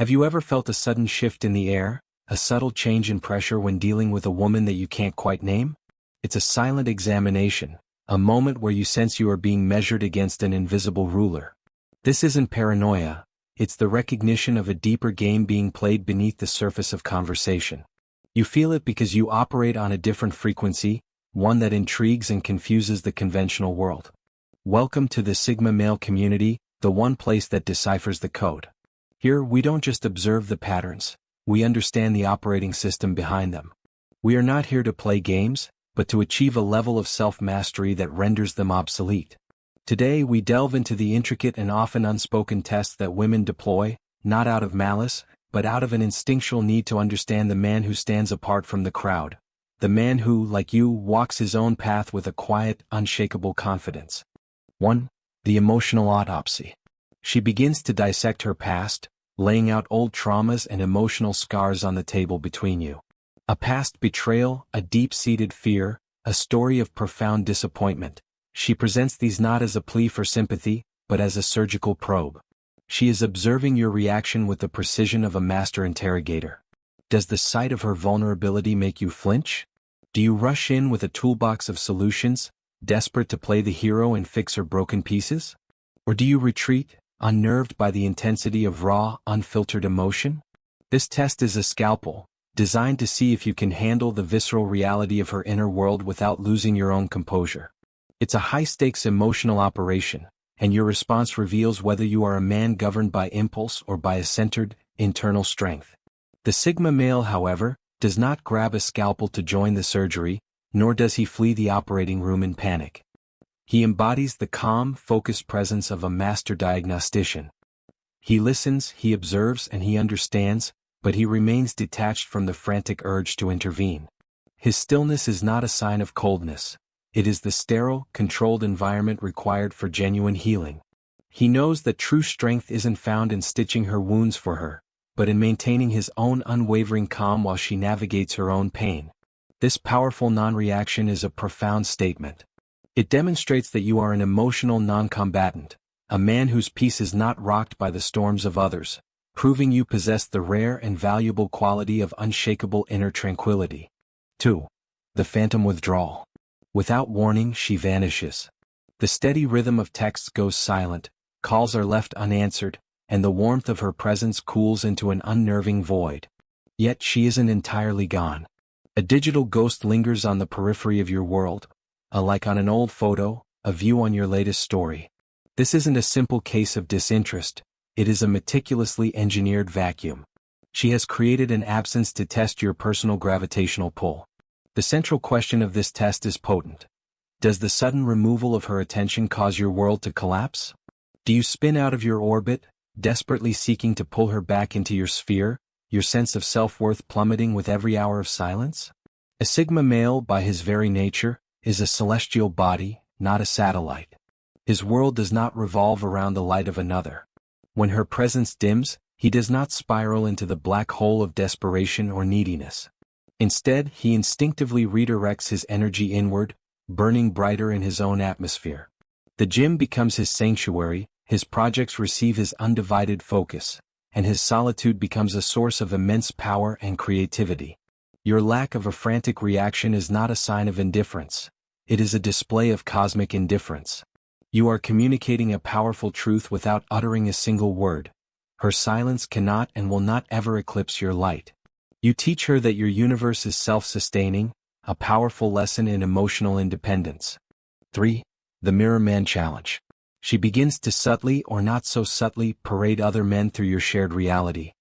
Have you ever felt a sudden shift in the air, a subtle change in pressure when dealing with a woman that you can't quite name? It's a silent examination, a moment where you sense you are being measured against an invisible ruler. This isn't paranoia, it's the recognition of a deeper game being played beneath the surface of conversation. You feel it because you operate on a different frequency, one that intrigues and confuses the conventional world. Welcome to the Sigma male community, the one place that deciphers the code. Here we don't just observe the patterns, we understand the operating system behind them. We are not here to play games, but to achieve a level of self-mastery that renders them obsolete. Today we delve into the intricate and often unspoken tests that women deploy, not out of malice, but out of an instinctual need to understand the man who stands apart from the crowd. The man who, like you, walks his own path with a quiet, unshakable confidence. 1. The emotional autopsy. She begins to dissect her past, laying out old traumas and emotional scars on the table between you. A past betrayal, a deep-seated fear, a story of profound disappointment. She presents these not as a plea for sympathy, but as a surgical probe. She is observing your reaction with the precision of a master interrogator. Does the sight of her vulnerability make you flinch? Do you rush in with a toolbox of solutions, desperate to play the hero and fix her broken pieces? Or do you retreat, unnerved by the intensity of raw, unfiltered emotion? This test is a scalpel, designed to see if you can handle the visceral reality of her inner world without losing your own composure. It's a high-stakes emotional operation, and your response reveals whether you are a man governed by impulse or by a centered, internal strength. The Sigma male, however, does not grab a scalpel to join the surgery, nor does he flee the operating room in panic. He embodies the calm, focused presence of a master diagnostician. He listens, he observes, and he understands, but he remains detached from the frantic urge to intervene. His stillness is not a sign of coldness. It is the sterile, controlled environment required for genuine healing. He knows that true strength isn't found in stitching her wounds for her, but in maintaining his own unwavering calm while she navigates her own pain. This powerful non-reaction is a profound statement. It demonstrates that you are an emotional non-combatant, a man whose peace is not rocked by the storms of others, proving you possess the rare and valuable quality of unshakable inner tranquility. 2. The Phantom Withdrawal. Without warning, she vanishes. The steady rhythm of texts goes silent, calls are left unanswered, and the warmth of her presence cools into an unnerving void. Yet she isn't entirely gone. A digital ghost lingers on the periphery of your world, a like on an old photo, a view on your latest story. This isn't a simple case of disinterest, it is a meticulously engineered vacuum. She has created an absence to test your personal gravitational pull. The central question of this test is potent. Does the sudden removal of her attention cause your world to collapse? Do you spin out of your orbit, desperately seeking to pull her back into your sphere, your sense of self-worth plummeting with every hour of silence? A Sigma male, by his very nature, is a celestial body, not a satellite. His world does not revolve around the light of another. When her presence dims, he does not spiral into the black hole of desperation or neediness. Instead, he instinctively redirects his energy inward, burning brighter in his own atmosphere. The gym becomes his sanctuary, his projects receive his undivided focus, and his solitude becomes a source of immense power and creativity. Your lack of a frantic reaction is not a sign of indifference. It is a display of cosmic indifference. You are communicating a powerful truth without uttering a single word. Her silence cannot and will not ever eclipse your light. You teach her that your universe is self-sustaining, a powerful lesson in emotional independence. 3. The Mirror Man Challenge. She begins to subtly or not so subtly parade other men through your shared reality.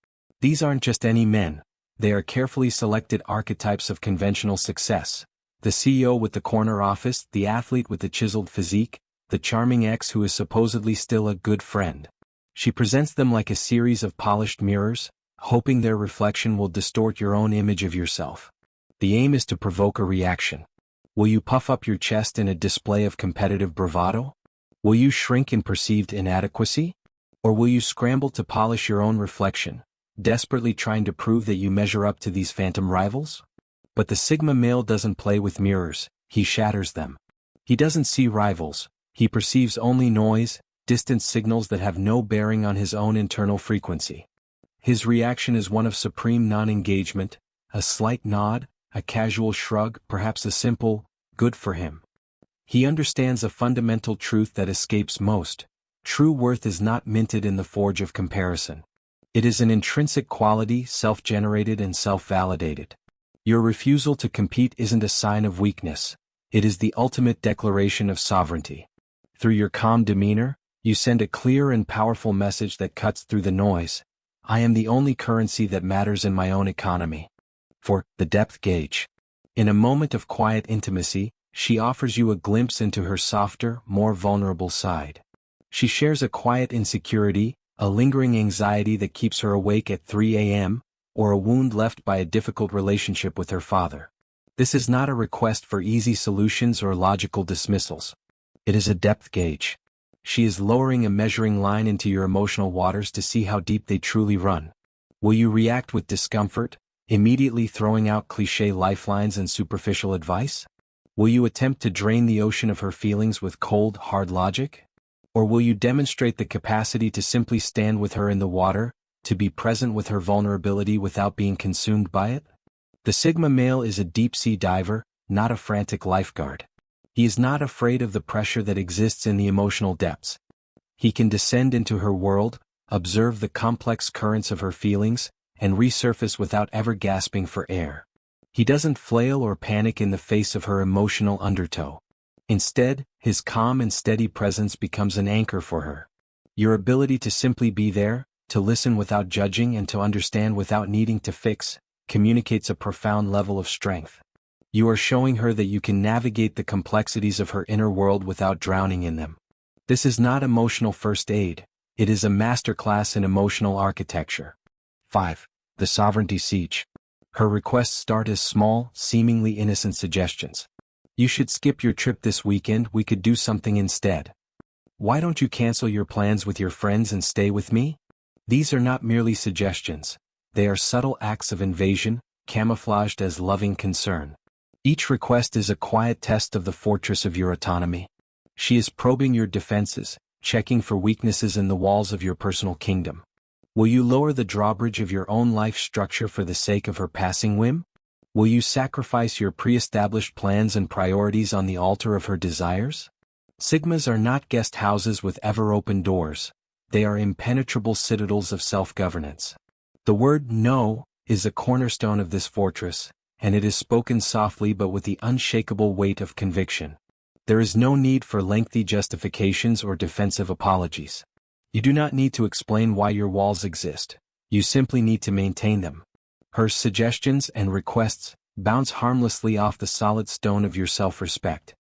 These aren't just any men, they are carefully selected archetypes of conventional success. The CEO with the corner office, the athlete with the chiseled physique, the charming ex who is supposedly still a good friend. She presents them like a series of polished mirrors, hoping their reflection will distort your own image of yourself. The aim is to provoke a reaction. Will you puff up your chest in a display of competitive bravado? Will you shrink in perceived inadequacy? Or will you scramble to polish your own reflection, desperately trying to prove that you measure up to these phantom rivals? But the Sigma male doesn't play with mirrors, he shatters them. He doesn't see rivals, he perceives only noise, distant signals that have no bearing on his own internal frequency. His reaction is one of supreme non-engagement, a slight nod, a casual shrug, perhaps a simple, good for him. He understands a fundamental truth that escapes most. True worth is not minted in the forge of comparison. It is an intrinsic quality, self-generated and self-validated. Your refusal to compete isn't a sign of weakness. It is the ultimate declaration of sovereignty. Through your calm demeanor, you send a clear and powerful message that cuts through the noise. I am the only currency that matters in my own economy. 4. The depth gauge. In a moment of quiet intimacy, she offers you a glimpse into her softer, more vulnerable side. She shares a quiet insecurity, a lingering anxiety that keeps her awake at 3 a.m., or a wound left by a difficult relationship with her father. This is not a request for easy solutions or logical dismissals. It is a depth gauge. She is lowering a measuring line into your emotional waters to see how deep they truly run. Will you react with discomfort, immediately throwing out cliché lifelines and superficial advice? Will you attempt to drain the ocean of her feelings with cold, hard logic? Or will you demonstrate the capacity to simply stand with her in the water, to be present with her vulnerability without being consumed by it? The Sigma male is a deep-sea diver, not a frantic lifeguard. He is not afraid of the pressure that exists in the emotional depths. He can descend into her world, observe the complex currents of her feelings, and resurface without ever gasping for air. He doesn't flail or panic in the face of her emotional undertow. Instead, his calm and steady presence becomes an anchor for her. Your ability to simply be there, to listen without judging and to understand without needing to fix, communicates a profound level of strength. You are showing her that you can navigate the complexities of her inner world without drowning in them. This is not emotional first aid, it is a masterclass in emotional architecture. 5. The sovereignty siege. Her requests start as small, seemingly innocent suggestions. You should skip your trip this weekend, we could do something instead. Why don't you cancel your plans with your friends and stay with me? These are not merely suggestions. They are subtle acts of invasion, camouflaged as loving concern. Each request is a quiet test of the fortress of your autonomy. She is probing your defenses, checking for weaknesses in the walls of your personal kingdom. Will you lower the drawbridge of your own life structure for the sake of her passing whim? Will you sacrifice your pre-established plans and priorities on the altar of her desires? Sigmas are not guest houses with ever-open doors. They are impenetrable citadels of self-governance. The word no is a cornerstone of this fortress, and it is spoken softly but with the unshakable weight of conviction. There is no need for lengthy justifications or defensive apologies. You do not need to explain why your walls exist. You simply need to maintain them. Her suggestions and requests bounce harmlessly off the solid stone of your self-respect.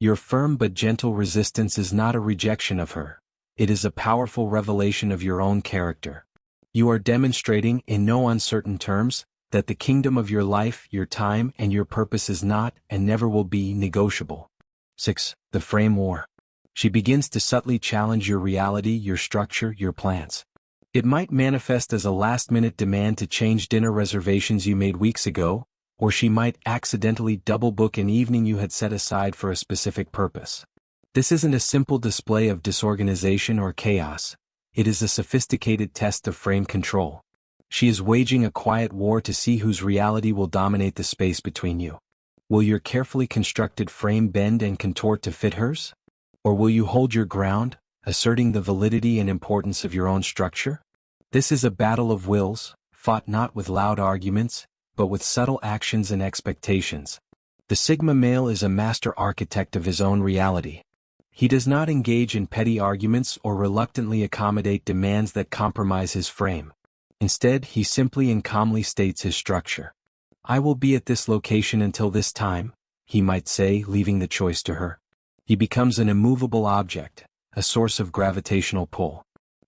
Your firm but gentle resistance is not a rejection of her. It is a powerful revelation of your own character. You are demonstrating, in no uncertain terms, that the kingdom of your life, your time, and your purpose is not, and never will be, negotiable. 6. The frame war. She begins to subtly challenge your reality, your structure, your plans. It might manifest as a last-minute demand to change dinner reservations you made weeks ago, or she might accidentally double-book an evening you had set aside for a specific purpose. This isn't a simple display of disorganization or chaos. It is a sophisticated test of frame control. She is waging a quiet war to see whose reality will dominate the space between you. Will your carefully constructed frame bend and contort to fit hers? Or will you hold your ground, asserting the validity and importance of your own structure? This is a battle of wills, fought not with loud arguments, but with subtle actions and expectations. The Sigma male is a master architect of his own reality. He does not engage in petty arguments or reluctantly accommodate demands that compromise his frame. Instead, he simply and calmly states his structure. I will be at this location until this time, he might say, leaving the choice to her. He becomes an immovable object, a source of gravitational pull.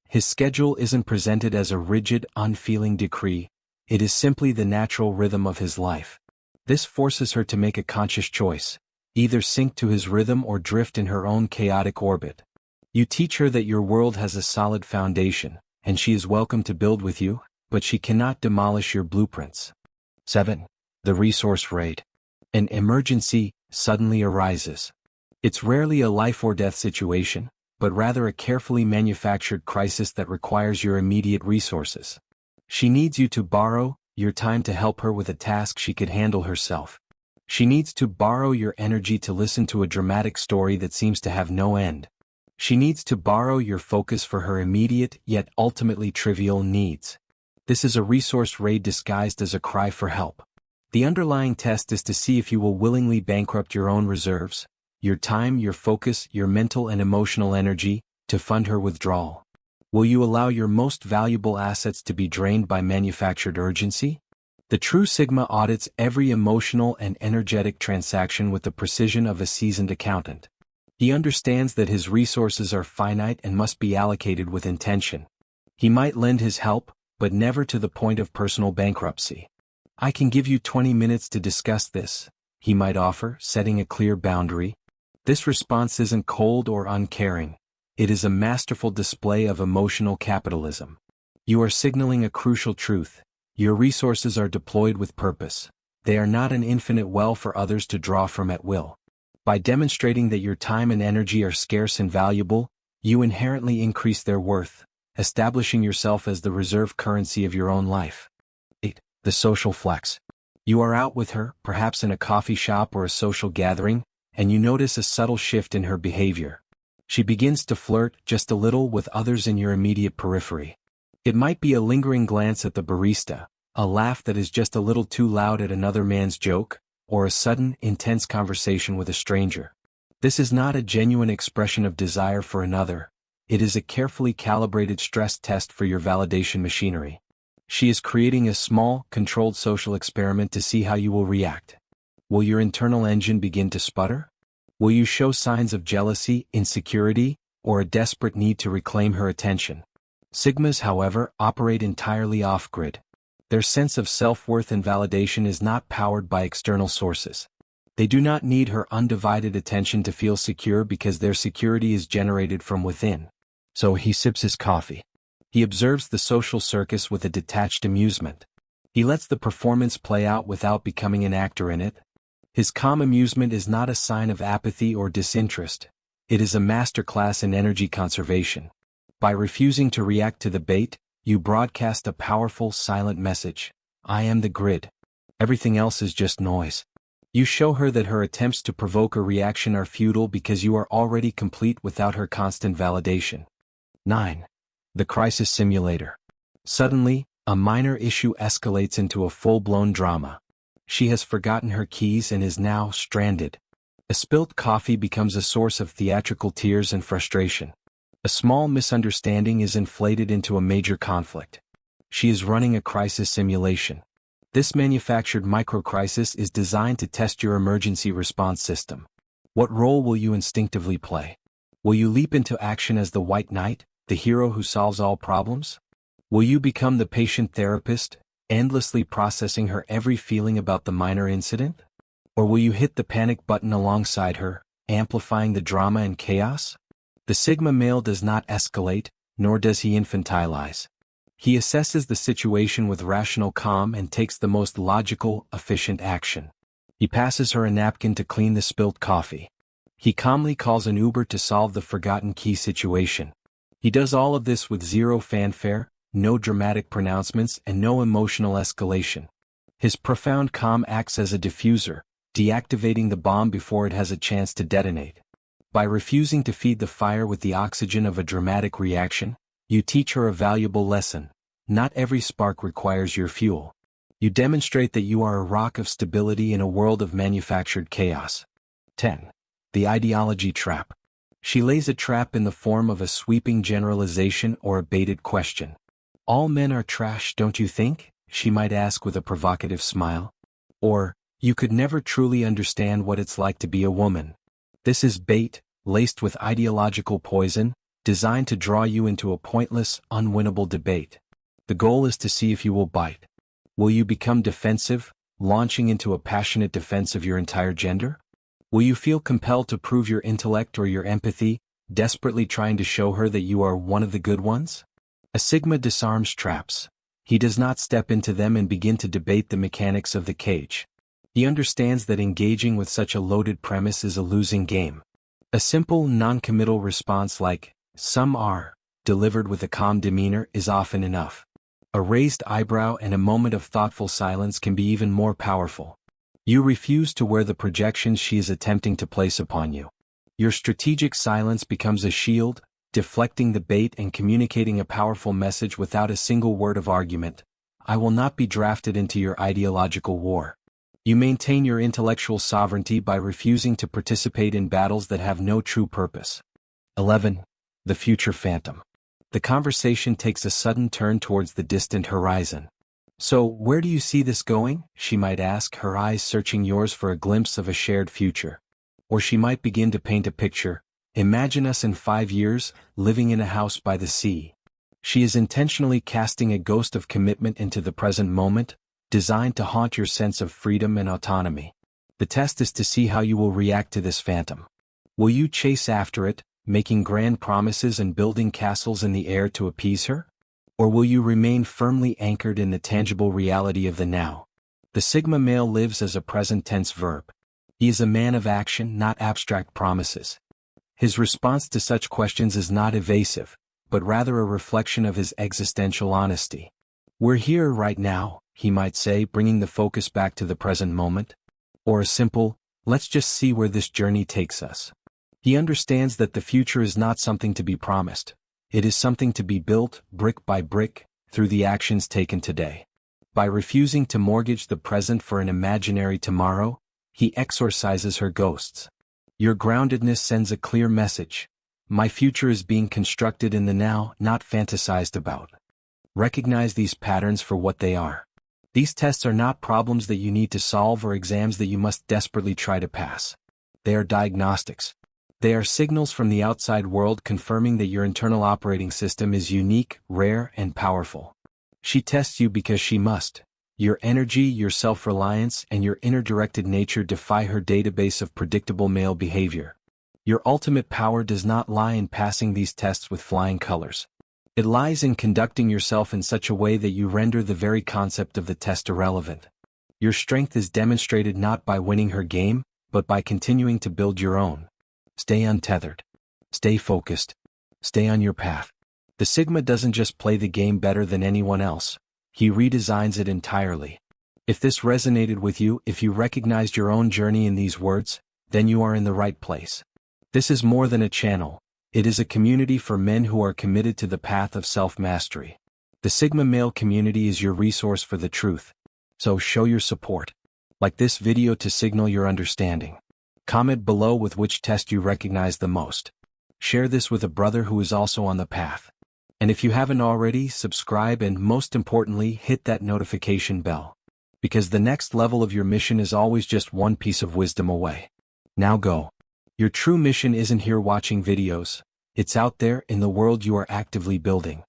His schedule isn't presented as a rigid, unfeeling decree. It is simply the natural rhythm of his life. This forces her to make a conscious choice, either sink to his rhythm or drift in her own chaotic orbit. You teach her that your world has a solid foundation, and she is welcome to build with you, but she cannot demolish your blueprints. 7. The resource raid. An emergency suddenly arises. It's rarely a life or death situation, but rather a carefully manufactured crisis that requires your immediate resources. She needs you to borrow your time to help her with a task she could handle herself. She needs to borrow your energy to listen to a dramatic story that seems to have no end. She needs to borrow your focus for her immediate yet ultimately trivial needs. This is a resource raid disguised as a cry for help. The underlying test is to see if you will willingly bankrupt your own reserves, your time, your focus, your mental and emotional energy, to fund her withdrawal. Will you allow your most valuable assets to be drained by manufactured urgency? The true Sigma audits every emotional and energetic transaction with the precision of a seasoned accountant. He understands that his resources are finite and must be allocated with intention. He might lend his help, but never to the point of personal bankruptcy. I can give you 20 minutes to discuss this, he might offer, setting a clear boundary. This response isn't cold or uncaring. It is a masterful display of emotional capitalism. You are signaling a crucial truth. Your resources are deployed with purpose. They are not an infinite well for others to draw from at will. By demonstrating that your time and energy are scarce and valuable, you inherently increase their worth, establishing yourself as the reserve currency of your own life. 8. The social flex. You are out with her, perhaps in a coffee shop or a social gathering, and you notice a subtle shift in her behavior. She begins to flirt just a little with others in your immediate periphery. It might be a lingering glance at the barista, a laugh that is just a little too loud at another man's joke, or a sudden, intense conversation with a stranger. This is not a genuine expression of desire for another. It is a carefully calibrated stress test for your validation machinery. She is creating a small, controlled social experiment to see how you will react. Will your internal engine begin to sputter? Will you show signs of jealousy, insecurity, or a desperate need to reclaim her attention? Sigmas, however, operate entirely off-grid. Their sense of self-worth and validation is not powered by external sources. They do not need her undivided attention to feel secure because their security is generated from within. So he sips his coffee. He observes the social circus with a detached amusement. He lets the performance play out without becoming an actor in it. His calm amusement is not a sign of apathy or disinterest. It is a masterclass in energy conservation. By refusing to react to the bait, you broadcast a powerful silent message. I am the grid. Everything else is just noise. You show her that her attempts to provoke a reaction are futile because you are already complete without her constant validation. 9. The crisis simulator. Suddenly, a minor issue escalates into a full-blown drama. She has forgotten her keys and is now stranded. A spilt coffee becomes a source of theatrical tears and frustration. A small misunderstanding is inflated into a major conflict. She is running a crisis simulation. This manufactured microcrisis is designed to test your emergency response system. What role will you instinctively play? Will you leap into action as the White Knight, the hero who solves all problems? Will you become the patient therapist, endlessly processing her every feeling about the minor incident? Or will you hit the panic button alongside her, amplifying the drama and chaos? The Sigma male does not escalate, nor does he infantilize. He assesses the situation with rational calm and takes the most logical, efficient action. He passes her a napkin to clean the spilt coffee. He calmly calls an Uber to solve the forgotten key situation. He does all of this with zero fanfare, no dramatic pronouncements, and no emotional escalation. His profound calm acts as a diffuser, deactivating the bomb before it has a chance to detonate. By refusing to feed the fire with the oxygen of a dramatic reaction, you teach her a valuable lesson. Not every spark requires your fuel. You demonstrate that you are a rock of stability in a world of manufactured chaos. 10. The ideology trap. She lays a trap in the form of a sweeping generalization or a baited question. All men are trash, don't you think? She might ask with a provocative smile. Or, you could never truly understand what it's like to be a woman. This is bait, laced with ideological poison, designed to draw you into a pointless, unwinnable debate. The goal is to see if you will bite. Will you become defensive, launching into a passionate defense of your entire gender? Will you feel compelled to prove your intellect or your empathy, desperately trying to show her that you are one of the good ones? A Sigma disarms traps. He does not step into them and begin to debate the mechanics of the cage. He understands that engaging with such a loaded premise is a losing game. A simple, non-committal response like, "Some are," delivered with a calm demeanor is often enough. A raised eyebrow and a moment of thoughtful silence can be even more powerful. You refuse to wear the projections she is attempting to place upon you. Your strategic silence becomes a shield, deflecting the bait and communicating a powerful message without a single word of argument. I will not be drafted into your ideological war. You maintain your intellectual sovereignty by refusing to participate in battles that have no true purpose. 11. The future phantom. The conversation takes a sudden turn towards the distant horizon. So, where do you see this going? She might ask, her eyes searching yours for a glimpse of a shared future. Or she might begin to paint a picture. Imagine us in 5 years, living in a house by the sea. She is intentionally casting a ghost of commitment into the present moment, designed to haunt your sense of freedom and autonomy. The test is to see how you will react to this phantom. Will you chase after it, making grand promises and building castles in the air to appease her? Or will you remain firmly anchored in the tangible reality of the now? The Sigma male lives as a present tense verb. He is a man of action, not abstract promises. His response to such questions is not evasive, but rather a reflection of his existential honesty. We're here right now, he might say, bringing the focus back to the present moment. Or a simple, let's just see where this journey takes us. He understands that the future is not something to be promised. It is something to be built, brick by brick, through the actions taken today. By refusing to mortgage the present for an imaginary tomorrow, he exorcises her ghosts. Your groundedness sends a clear message. My future is being constructed in the now, not fantasized about. Recognize these patterns for what they are. These tests are not problems that you need to solve or exams that you must desperately try to pass. They are diagnostics. They are signals from the outside world confirming that your internal operating system is unique, rare, and powerful. She tests you because she must. Your energy, your self-reliance, and your inner-directed nature defy her database of predictable male behavior. Your ultimate power does not lie in passing these tests with flying colors. It lies in conducting yourself in such a way that you render the very concept of the test irrelevant. Your strength is demonstrated not by winning her game, but by continuing to build your own. Stay untethered. Stay focused. Stay on your path. The Sigma doesn't just play the game better than anyone else. He redesigns it entirely. If this resonated with you, if you recognized your own journey in these words, then you are in the right place. This is more than a channel. It is a community for men who are committed to the path of self-mastery. The Sigma male community is your resource for the truth. So show your support. Like this video to signal your understanding. Comment below with which test you recognize the most. Share this with a brother who is also on the path. And if you haven't already, subscribe and most importantly, hit that notification bell. Because the next level of your mission is always just one piece of wisdom away. Now go. Your true mission isn't here watching videos. It's out there in the world you are actively building.